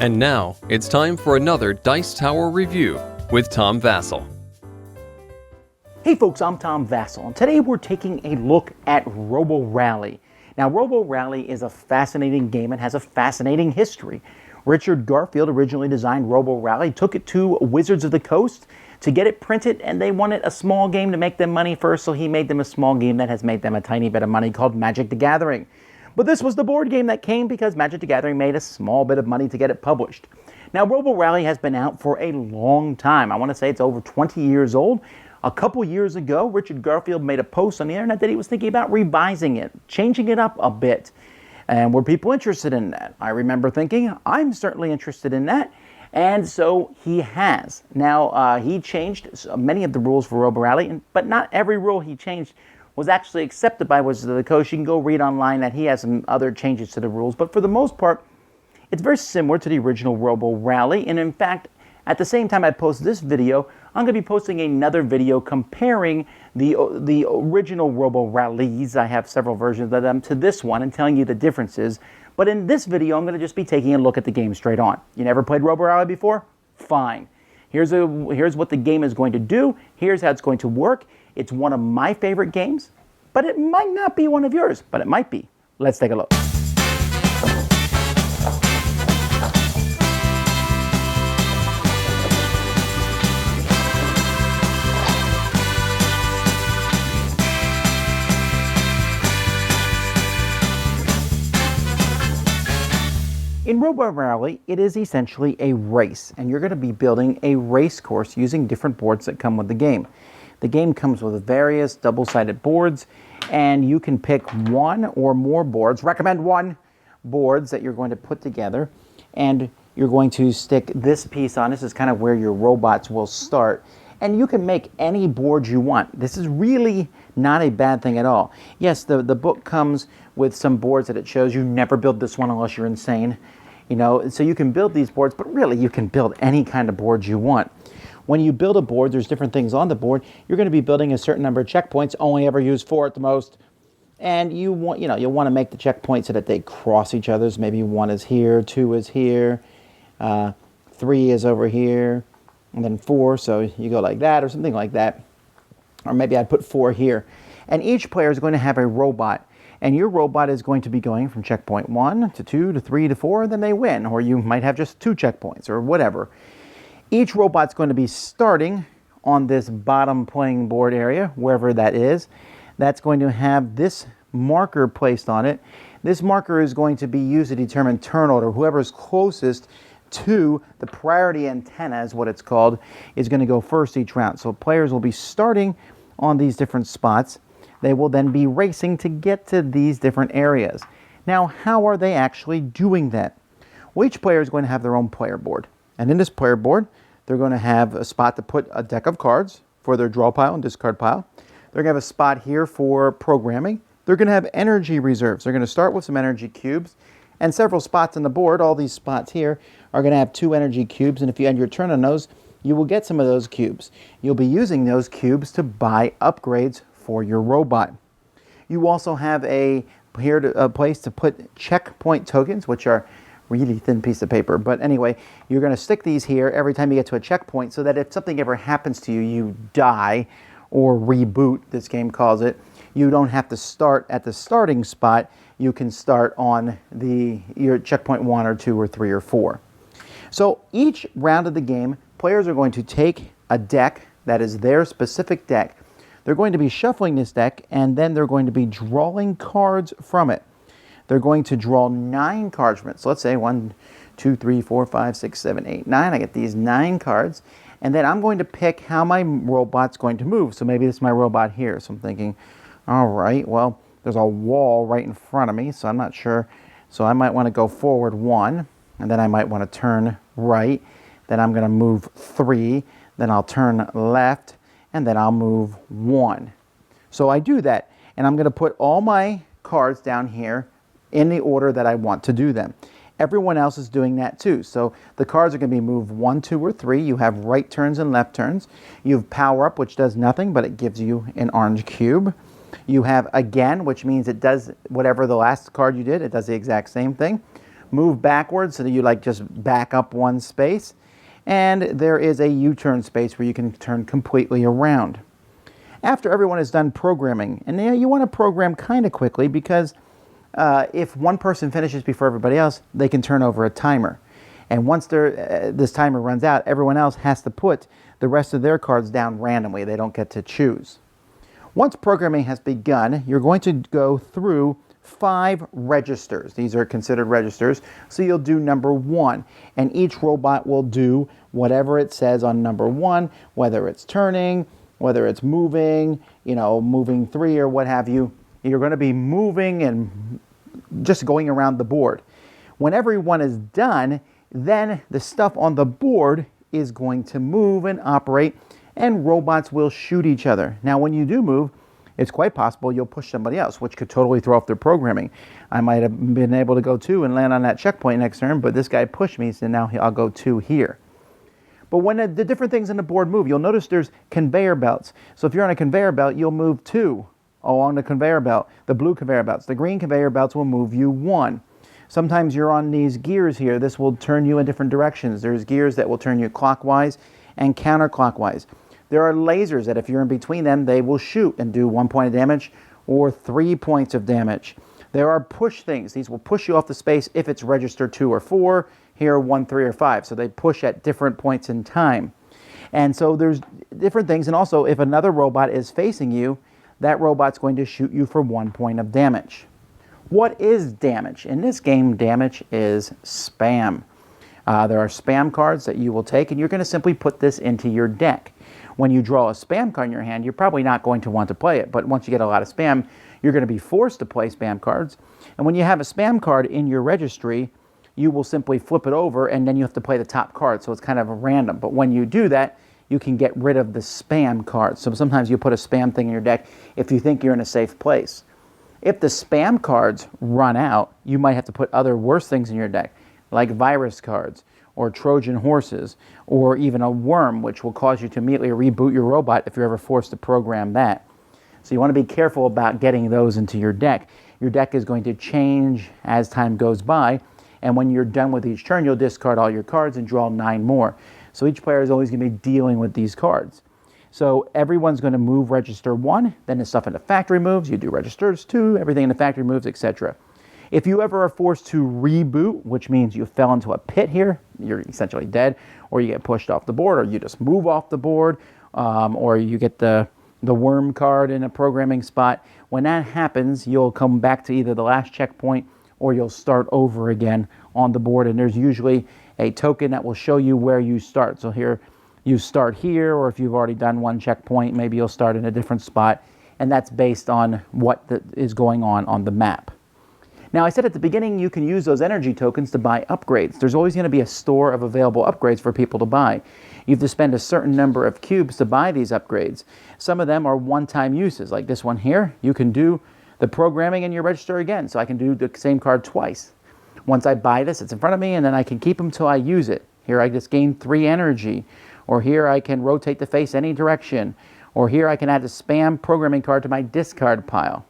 And now, it's time for another Dice Tower review with Tom Vasel. Hey folks, I'm Tom Vasel, and today we're taking a look at Robo Rally. Now, Robo Rally is a fascinating game and has a fascinating history. Richard Garfield originally designed Robo Rally, took it to Wizards of the Coast to get it printed, and they wanted a small game to make them money first, so he made them a small game that has made them a tiny bit of money called Magic the Gathering. But this was the board game that came because Magic the Gathering made a small bit of money to get it published. Now, Robo Rally has been out for a long time. I want to say it's over 20 years old. A couple years ago, Richard Garfield made a post on the internet that he was thinking about revising it, changing it up a bit. And were people interested in that? I remember thinking, I'm certainly interested in that. And so he has. Now, he changed many of the rules for Robo Rally, but not every rule he changed was actually accepted by Wizards of the Coast. You can go read online that he has some other changes to the rules, but for the most part, it's very similar to the original Robo Rally. And in fact, at the same time I post this video, I'm going to be posting another video comparing the original Robo Rallies, I have several versions of them, to this one and telling you the differences. But in this video, I'm going to just be taking a look at the game straight on. You never played Robo Rally before? Fine. Here's what the game is going to do. Here's how it's going to work. It's one of my favorite games, but it might not be one of yours, but it might be. Let's take a look. In Robo Rally, it is essentially a race, and you're going to be building a race course using different boards that come with the game. The game comes with various double-sided boards, and you can pick one or more boards, recommend one, boards that you're going to put together, and you're going to stick this piece on. This is kind of where your robots will start, and you can make any board you want. This is really not a bad thing at all. Yes, the book comes with some boards that it shows you never build this one unless you're insane. You know, so you can build these boards, but really you can build any kind of board you want. When you build a board, there's different things on the board. You're going to be building a certain number of checkpoints, only ever use 4 at the most. And you'll want to make the checkpoints so that they cross each other's. Maybe 1 is here, 2 is here, 3 is over here, and then 4, so you go like that or something like that. Or maybe I'd put 4 here. And each player is going to have a robot. And your robot is going to be going from checkpoint 1 to 2 to 3 to 4, and then they win. Or you might have just 2 checkpoints or whatever. Each robot's going to be starting on this bottom playing board area, wherever that is. That's going to have this marker placed on it. This marker is going to be used to determine turn order. Whoever's closest to the priority antenna, is what it's called, is going to go first each round. So players will be starting on these different spots. They will then be racing to get to these different areas. Now, how are they actually doing that? Well, each player is going to have their own player board. And in this player board, they're going to have a spot to put a deck of cards for their draw pile and discard pile. They're going to have a spot here for programming. They're going to have energy reserves. They're going to start with some energy cubes and several spots on the board. All these spots here are going to have 2 energy cubes, and if you end your turn on those, you will get some of those cubes. You'll be using those cubes to buy upgrades for your robot. You also have a place to put checkpoint tokens, which are really thin piece of paper. But anyway, you're going to stick these here every time you get to a checkpoint so that if something ever happens to you, you die or reboot, this game calls it, you don't have to start at the starting spot. You can start on your checkpoint 1 or 2 or 3 or 4. So each round of the game, players are going to take a deck that is their specific deck. They're going to be shuffling this deck, and then they're going to be drawing cards from it. They're going to draw 9 cards from it. So let's say 1, 2, 3, 4, 5, 6, 7, 8, 9. I get these 9 cards. And then I'm going to pick how my robot's going to move. So maybe this is my robot here. So I'm thinking, all right, well, there's a wall right in front of me, so I'm not sure. So I might want to go forward 1, and then I might want to turn right. Then I'm going to move 3. Then I'll turn left, and then I'll move 1. So I do that, and I'm going to put all my cards down here in the order that I want to do them. Everyone else is doing that too. So the cards are going to be moved 1, 2, or 3. You have right turns and left turns. You have power up, which does nothing, but it gives you an orange cube. You have again, which means it does whatever the last card you did, it does the exact same thing. move backwards, so that you like just back up one space. And there is a U-turn space where you can turn completely around. After everyone is done programming, and you want to program kind of quickly because if one person finishes before everybody else, they can turn over a timer. And once this timer runs out, everyone else has to put the rest of their cards down randomly. They don't get to choose. Once programming has begun, you're going to go through 5 registers. These are considered registers. So you'll do number 1, and each robot will do whatever it says on number 1, whether it's turning, whether it's moving, moving 3 or what have you. You're going to be moving and just going around the board. When everyone is done, then the stuff on the board is going to move and operate, and robots will shoot each other. Now, when you do move, it's quite possible you'll push somebody else, which could totally throw off their programming. I might have been able to go 2 and land on that checkpoint next turn, but this guy pushed me, so now I'll go 2 here. But when the different things on the board move, you'll notice there's conveyor belts. So if you're on a conveyor belt, you'll move 2 along the conveyor belt. The blue conveyor belts. The green conveyor belts will move you 1. Sometimes you're on these gears here. This will turn you in different directions. There's gears that will turn you clockwise and counterclockwise. There are lasers that if you're in between them, they will shoot and do 1 point of damage or 3 points of damage. There are push things. These will push you off the space if it's register 2 or 4, here 1, 3, or 5. So they push at different points in time. And so there's different things. And also, if another robot is facing you, that robot's going to shoot you for 1 point of damage. What is damage? In this game, damage is spam. There are spam cards that you will take, and you're going to simply put this into your deck. When you draw a spam card in your hand, you're probably not going to want to play it, but once you get a lot of spam, you're going to be forced to play spam cards. And when you have a spam card in your registry, you will simply flip it over, and then you have to play the top card, so it's kind of random. But when you do that, you can get rid of the spam cards. So sometimes you put a spam thing in your deck if you think you're in a safe place. If the spam cards run out, you might have to put other worse things in your deck, like virus cards, or Trojan horses, or even a worm, which will cause you to immediately reboot your robot if you're ever forced to program that. So you want to be careful about getting those into your deck. Your deck is going to change as time goes by, and when you're done with each turn, you'll discard all your cards and draw 9 more. So each player is always going to be dealing with these cards. So everyone's going to move register 1, then the stuff in the factory moves, you do registers 2, everything in the factory moves, etc. If you ever are forced to reboot, which means you fell into a pit here, you're essentially dead, or you get pushed off the board, or you just move off the board, or you get the worm card in a programming spot. When that happens, you'll come back to either the last checkpoint or you'll start over again on the board, and there's usually a token that will show you where you start. So here, you start here, or if you've already done one checkpoint, maybe you'll start in a different spot, and that's based on what is going on the map. Now, I said at the beginning you can use those energy tokens to buy upgrades. There's always going to be a store of available upgrades for people to buy. You have to spend a certain number of cubes to buy these upgrades. Some of them are one-time uses, like this one here. You can do the programming in your register again, so I can do the same card twice. Once I buy this, it's in front of me, and then I can keep them till I use it. Here I just gain 3 energy, or here I can rotate the face any direction, or here I can add a spam programming card to my discard pile.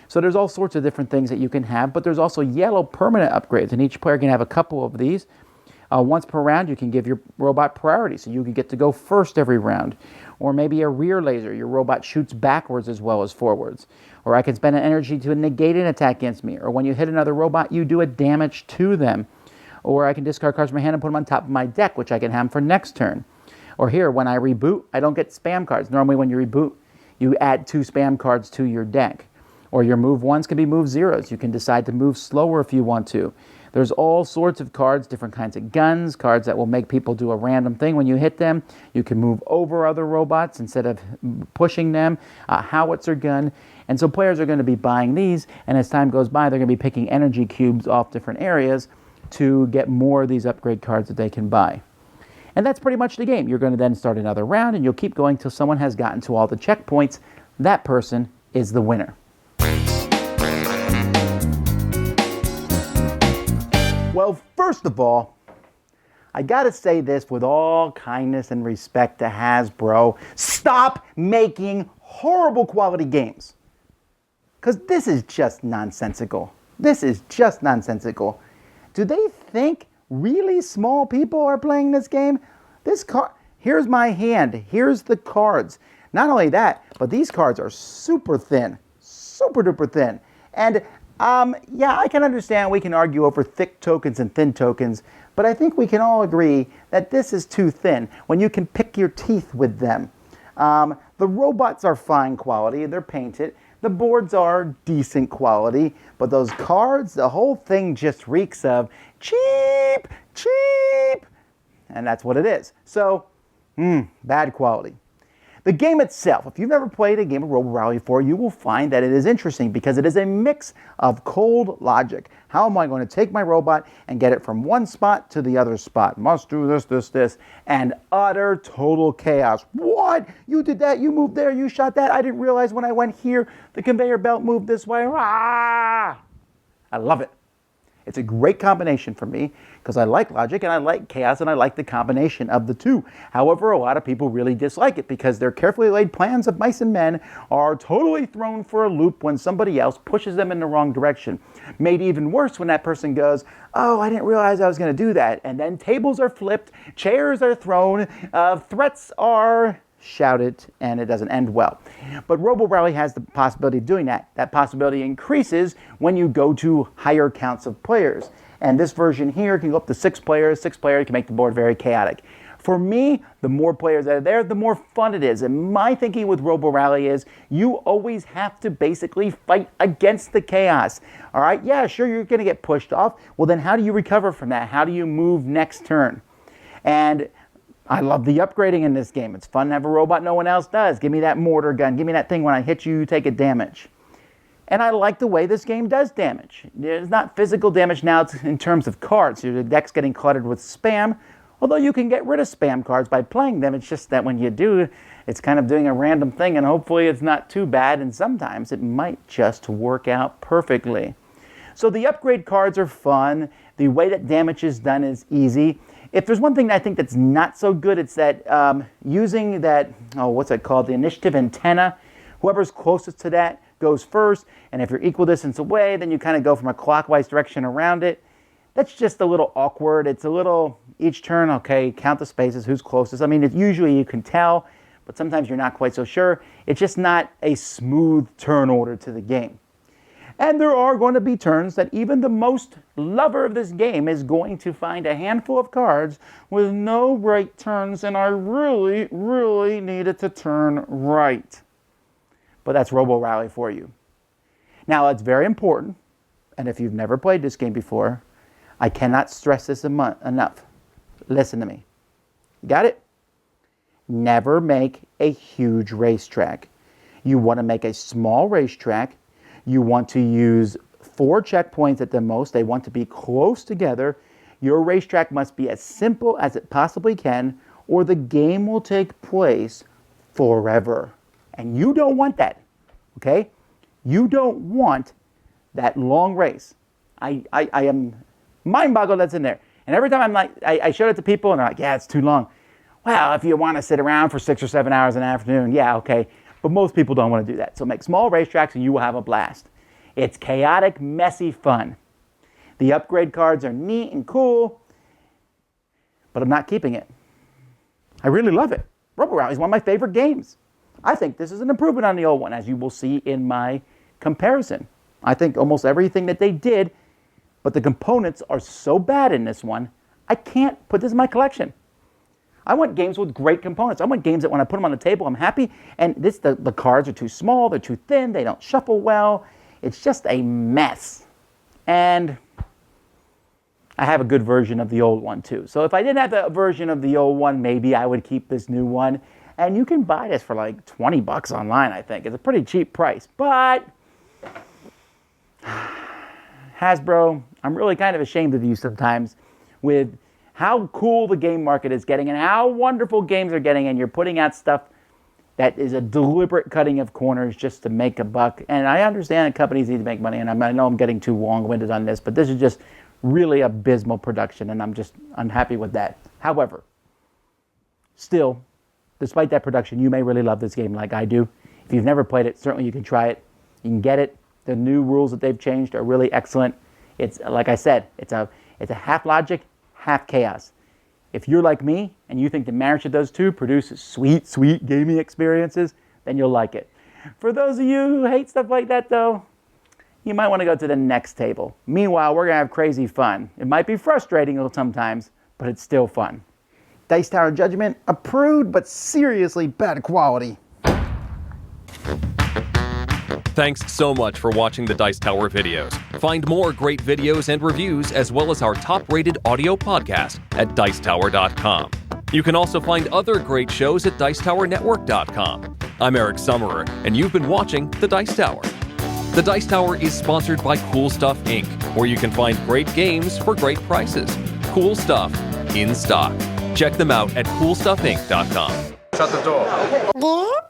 So there's all sorts of different things that you can have, but there's also yellow permanent upgrades, and each player can have a couple of these. Once per round, you can give your robot priority, so you can get to go first every round. Or maybe a rear laser, your robot shoots backwards as well as forwards. Or I can spend an energy to negate an attack against me. Or when you hit another robot, you do a damage to them. Or I can discard cards from my hand and put them on top of my deck, which I can have for next turn. Or here, when I reboot, I don't get spam cards. Normally when you reboot, you add 2 spam cards to your deck. Or your move 1s can be move 0s. You can decide to move slower if you want to. There's all sorts of cards, different kinds of guns, cards that will make people do a random thing when you hit them. You can move over other robots instead of pushing them, a howitzer gun. And so players are going to be buying these, and as time goes by, they're going to be picking energy cubes off different areas to get more of these upgrade cards that they can buy. And that's pretty much the game. You're going to then start another round, and you'll keep going till someone has gotten to all the checkpoints. That person is the winner. Well, first of all, I gotta say this with all kindness and respect to Hasbro. Stop making horrible quality games. Because this is just nonsensical. This is just nonsensical. Do they think really small people are playing this game? Here's my hand. Here's the cards. Not only that, but these cards are super thin. Super duper thin. And yeah, I can understand we can argue over thick tokens and thin tokens, but I think we can all agree that this is too thin when you can pick your teeth with them. The robots are fine quality. They're painted. The boards are decent quality, but those cards, the whole thing just reeks of cheap, cheap. And that's what it is. So, bad quality. The game itself, if you've never played a game of Robo Rally before, you will find that it is interesting because it is a mix of cold logic. How am I going to take my robot and get it from one spot to the other spot? Must do this, this, this, and utter total chaos. What? You did that, you moved there, you shot that. I didn't realize when I went here, the conveyor belt moved this way. Ah! I love it. It's a great combination for me because I like logic and I like chaos and I like the combination of the two. However, a lot of people really dislike it because their carefully laid plans of mice and men are totally thrown for a loop when somebody else pushes them in the wrong direction. Made even worse when that person goes, oh, I didn't realize I was going to do that. And then tables are flipped, chairs are thrown, threats are shouted, and it doesn't end well. But Robo Rally has the possibility of doing that. That possibility increases when you go to higher counts of players. And this version here can go up to 6 players. 6 players can make the board very chaotic. For me, the more players that are there, the more fun it is. And my thinking with Robo Rally is you always have to basically fight against the chaos. All right, yeah, sure, you're going to get pushed off. Well, then how do you recover from that? How do you move next turn? And I love the upgrading in this game. It's fun to have a robot no one else does. Give me that mortar gun. Give me that thing when I hit you, you take a damage. And I like the way this game does damage. It's not physical damage now, it's in terms of cards. Your deck's getting cluttered with spam, although you can get rid of spam cards by playing them. It's just that when you do, it's kind of doing a random thing, and hopefully it's not too bad, and sometimes it might just work out perfectly. So the upgrade cards are fun. The way that damage is done is easy. If there's one thing that I think that's not so good, it's that using that, what's it called, the initiative antenna. Whoever's closest to that goes first, and if you're equal distance away, then you kind of go from a clockwise direction around it. That's just a little awkward. It's a little, each turn, okay, count the spaces, who's closest. I mean, usually you can tell, but sometimes you're not quite so sure. It's just not a smooth turn order to the game. And there are going to be turns that even the most lover of this game is going to find a handful of cards with no right turns, and I really, really needed to turn right. But that's Robo Rally for you. Now, it's very important, and if you've never played this game before, I cannot stress this enough. Listen to me. Got it? Never make a huge racetrack. You want to make a small racetrack. You want to use 4 checkpoints at the most. They want to be close together. Your racetrack must be as simple as it possibly can, or the game will take place forever. And you don't want that, okay? You don't want that long race. I am mind-boggled that's in there. And every time I'm like, I showed it to people, and they're like, yeah, it's too long. Well, if you want to sit around for 6 or 7 hours in the afternoon, yeah, okay. But most people don't want to do that. So make small racetracks and you will have a blast. It's chaotic, messy fun. The upgrade cards are neat and cool, but I'm not keeping it. I really love it. Robo Rally is one of my favorite games. I think this is an improvement on the old one, as you will see in my comparison. I think almost everything that they did, but the components are so bad in this one, I can't put this in my collection. I want games with great components. I want games that when I put them on the table, I'm happy. And the cards are too small, they're too thin, they don't shuffle well. It's just a mess. And I have a good version of the old one too. So if I didn't have the version of the old one, maybe I would keep this new one. And you can buy this for like 20 bucks online, I think. It's a pretty cheap price. But Hasbro, I'm really kind of ashamed of you sometimes with how cool the game market is getting and how wonderful games are getting, and you're putting out stuff that is a deliberate cutting of corners just to make a buck. And I understand that companies need to make money, and I know I'm getting too long-winded on this, but this is just really abysmal production, and I'm unhappy with that. However, still, despite that production, you may really love this game like I do. If you've never played it, certainly you can try it. You can get it. The new rules that they've changed are really excellent. It's, like I said, It's a half logic, half chaos. If you're like me and you think the marriage of those two produces sweet, sweet gaming experiences, then you'll like it. For those of you who hate stuff like that, though, you might want to go to the next table. Meanwhile, we're going to have crazy fun. It might be frustrating sometimes, but it's still fun. Dice Tower Judgment, approved but seriously bad quality. Thanks so much for watching the Dice Tower videos. Find more great videos and reviews, as well as our top-rated audio podcast at Dicetower.com. You can also find other great shows at Dicetowernetwork.com. I'm Eric Summerer, and you've been watching The Dice Tower. The Dice Tower is sponsored by Cool Stuff Inc., where you can find great games for great prices. Cool stuff in stock. Check them out at CoolStuffInc.com. Shut the door.